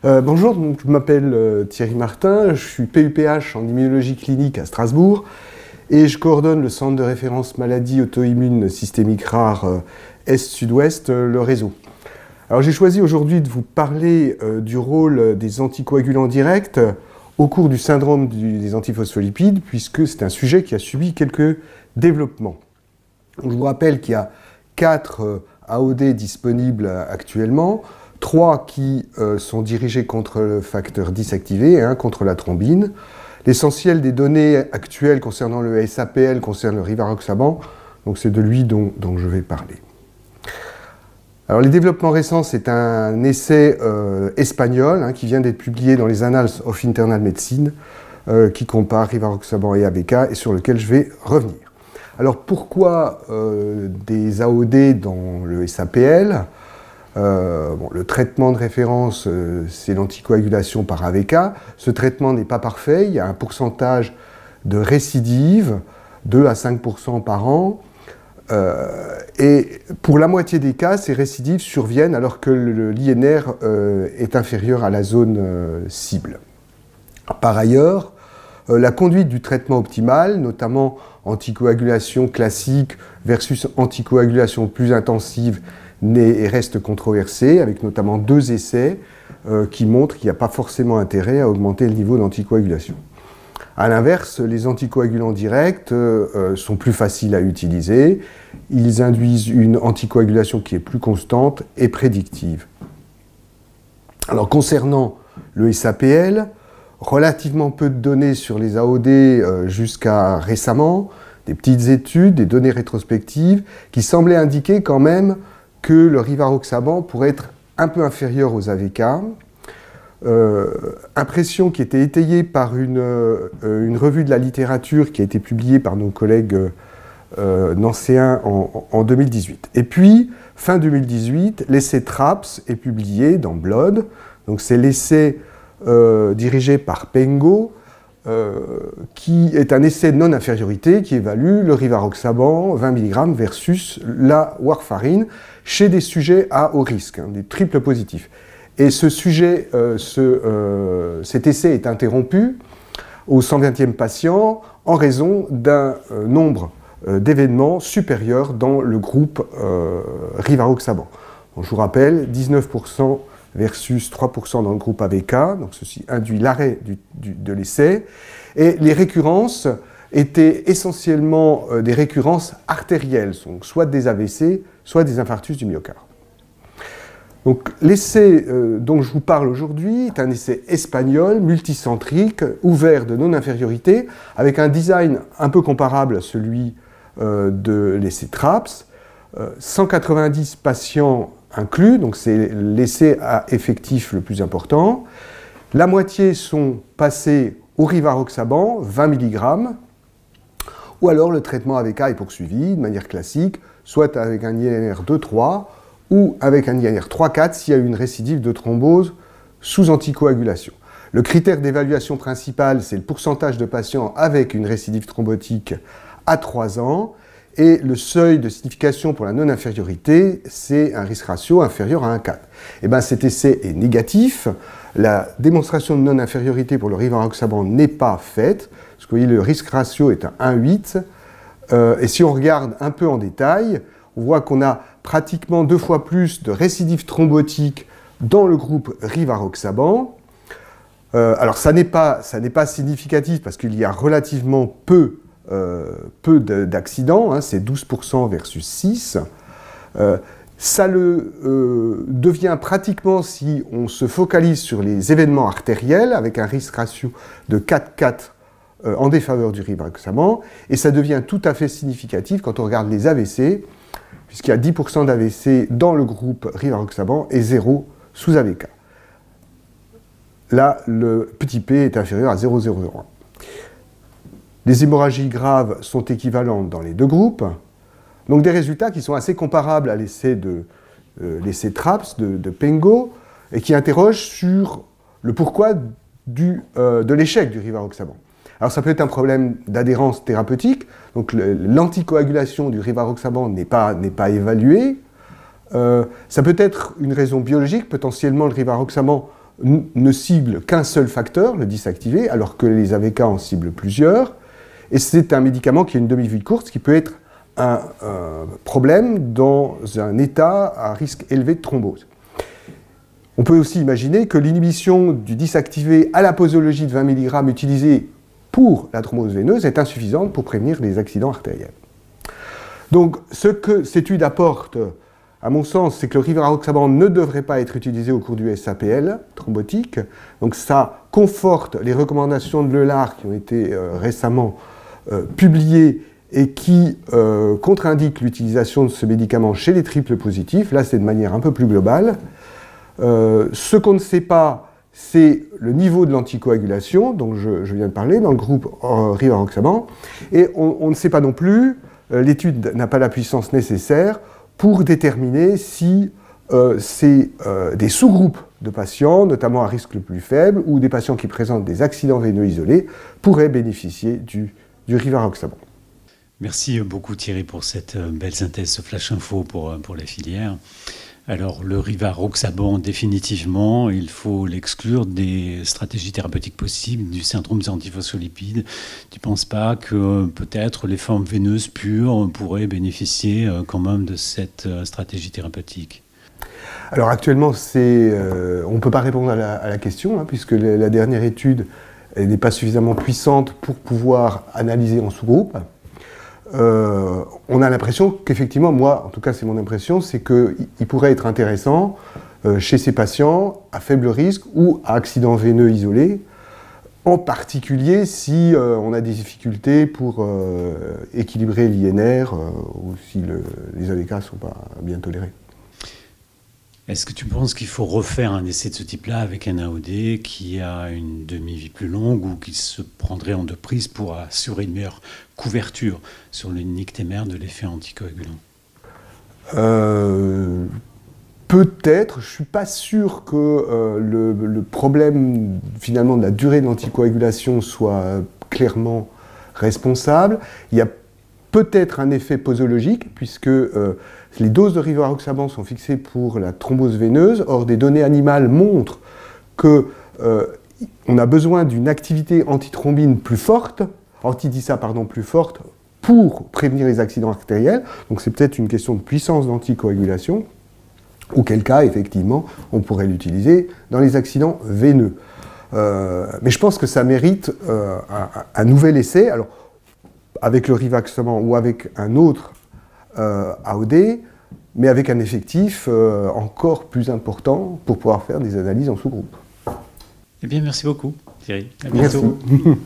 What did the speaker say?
Bonjour, donc, je m'appelle Thierry Martin, je suis PUPH en immunologie clinique à Strasbourg et je coordonne le centre de référence maladies auto-immunes systémiques rares Est-Sud-Ouest, le réseau. Alors j'ai choisi aujourd'hui de vous parler du rôle des anticoagulants directs au cours du syndrome des antiphospholipides, puisque c'est un sujet qui a subi quelques développements. Donc, je vous rappelle qu'il y a 4 AOD disponibles actuellement, 3 qui sont dirigés contre le facteur 10 activé et 1 contre la thrombine. L'essentiel des données actuelles concernant le SAPL concerne le rivaroxaban, donc c'est de lui dont je vais parler. Alors les développements récents, c'est un essai espagnol qui vient d'être publié dans les Annals of Internal Medicine, qui compare rivaroxaban et ABK et sur lequel je vais revenir. Alors pourquoi des AOD dans le SAPL? Le traitement de référence, c'est l'anticoagulation par AVK. Ce traitement n'est pas parfait, il y a un pourcentage de récidive, 2 à 5% par an. Et pour la moitié des cas, ces récidives surviennent alors que l'INR est inférieur à la zone cible. Par ailleurs, la conduite du traitement optimal, notamment anticoagulation classique versus anticoagulation plus intensive, et reste controversée, avec notamment 2 essais qui montrent qu'il n'y a pas forcément intérêt à augmenter le niveau d'anticoagulation. A l'inverse, les anticoagulants directs sont plus faciles à utiliser. Ils induisent une anticoagulation qui est plus constante et prédictive. Alors concernant le SAPL, relativement peu de données sur les AOD jusqu'à récemment, des petites études, des données rétrospectives qui semblaient indiquer quand même que le rivaroxaban pourrait être un peu inférieur aux AVK. Impression qui était étayée par une revue de la littérature qui a été publiée par nos collègues nancéens en 2018. Et puis, fin 2018, l'essai TRAPS est publié dans Blood. Donc c'est l'essai dirigé par Pengo, qui est un essai de non-infériorité qui évalue le rivaroxaban 20 mg versus la warfarine chez des sujets à haut risque, des triples positifs. Et ce sujet, cet essai est interrompu au 120e patient en raison d'un nombre d'événements supérieurs dans le groupe rivaroxaban. Je vous rappelle, 19% versus 3% dans le groupe AVK, donc ceci induit l'arrêt de l'essai. Et les récurrences étaient essentiellement des récurrences artérielles, donc soit des AVC, soit des infarctus du myocarde. Donc l'essai dont je vous parle aujourd'hui est un essai espagnol, multicentrique, ouvert de non-infériorité, avec un design un peu comparable à celui de l'essai TRAPS. 190 patients inclus, donc c'est l'essai à effectif le plus important. La moitié sont passés au rivaroxaban, 20 mg, ou alors le traitement AVK est poursuivi de manière classique, soit avec un INR 2-3 ou avec un INR 3-4 s'il y a eu une récidive de thrombose sous anticoagulation. Le critère d'évaluation principal, c'est le pourcentage de patients avec une récidive thrombotique à 3 ans, et le seuil de signification pour la non-infériorité, c'est un risque ratio inférieur à 1,4. Et bien cet essai est négatif, la démonstration de non-infériorité pour le rivaroxaban n'est pas faite, parce que vous voyez le risque ratio est à 1,8, et si on regarde un peu en détail, on voit qu'on a pratiquement 2 fois plus de récidives thrombotiques dans le groupe rivaroxaban. Alors ça n'est pas significatif parce qu'il y a relativement peu d'accidents, c'est 12% versus 6. Ça le devient pratiquement si on se focalise sur les événements artériels avec un risque ratio de 4,4 en défaveur du rivaroxaban, et ça devient tout à fait significatif quand on regarde les AVC, puisqu'il y a 10% d'AVC dans le groupe rivaroxaban et 0 sous AVK. Là, le petit p est inférieur à 0,001. Les hémorragies graves sont équivalentes dans les 2 groupes, donc des résultats qui sont assez comparables à l'essai TRAPS de Pengo, et qui interrogent sur le pourquoi de l'échec du rivaroxaban. Alors ça peut être un problème d'adhérence thérapeutique, donc l'anticoagulation du rivaroxaban n'est pas évaluée. Ça peut être une raison biologique, potentiellement le rivaroxaban ne cible qu'un seul facteur, le dysactivé, alors que les AVK en ciblent plusieurs. Et c'est un médicament qui a une demi-vie courte, ce qui peut être un problème dans un état à risque élevé de thrombose. On peut aussi imaginer que l'inhibition du dysactivé à la posologie de 20 mg utilisée pour la thrombose veineuse est insuffisante pour prévenir les accidents artériels. Donc, ce que cette étude apporte, à mon sens, c'est que le rivaroxaban ne devrait pas être utilisé au cours du SAPL thrombotique. Donc, ça conforte les recommandations de l'EULAR qui ont été récemment publiées et qui contre-indiquent l'utilisation de ce médicament chez les triples positifs. Là, c'est de manière un peu plus globale. Ce qu'on ne sait pas, c'est le niveau de l'anticoagulation, dont je viens de parler, dans le groupe rivaroxaban. Et on ne sait pas non plus, l'étude n'a pas la puissance nécessaire pour déterminer si c'est des sous-groupes de patients, notamment à risque le plus faible, ou des patients qui présentent des accidents veineux isolés, pourraient bénéficier du rivaroxaban. Merci beaucoup Thierry pour cette belle synthèse, ce flash info pour la filière. Alors, le rivaroxaban, définitivement, il faut l'exclure des stratégies thérapeutiques possibles du syndrome des antiphospholipides. Tu ne penses pas que peut-être les formes veineuses pures pourraient bénéficier quand même de cette stratégie thérapeutique? Alors actuellement, on ne peut pas répondre à la question, hein, puisque la dernière étude n'est pas suffisamment puissante pour pouvoir analyser en sous-groupe. On a l'impression qu'effectivement, moi, en tout cas c'est mon impression, c'est qu'il pourrait être intéressant chez ces patients à faible risque ou à accident veineux isolé, en particulier si on a des difficultés pour équilibrer l'INR ou si les AVK ne sont pas bien tolérés. Est-ce que tu penses qu'il faut refaire un essai de ce type-là avec un AOD qui a une demi-vie plus longue ou qui se prendrait en 2 prises pour assurer une meilleure couverture sur le nictémère de l'effet anticoagulant? Peut-être, je ne suis pas sûr que le problème finalement de la durée de l'anticoagulation soit clairement responsable. Il y a peut-être un effet posologique, puisque les doses de rivaroxaban sont fixées pour la thrombose veineuse. Or, des données animales montrent qu'on a besoin d'une activité antithrombine plus forte, anti-DISA plus forte, pour prévenir les accidents artériels. Donc c'est peut-être une question de puissance d'anticoagulation, auquel cas, effectivement, on pourrait l'utiliser dans les accidents veineux. Mais je pense que ça mérite un nouvel essai. Alors, avec le rivaroxaban ou avec un autre AOD, mais avec un effectif encore plus important pour pouvoir faire des analyses en sous-groupe. Eh bien, merci beaucoup, Thierry. À bientôt. Merci.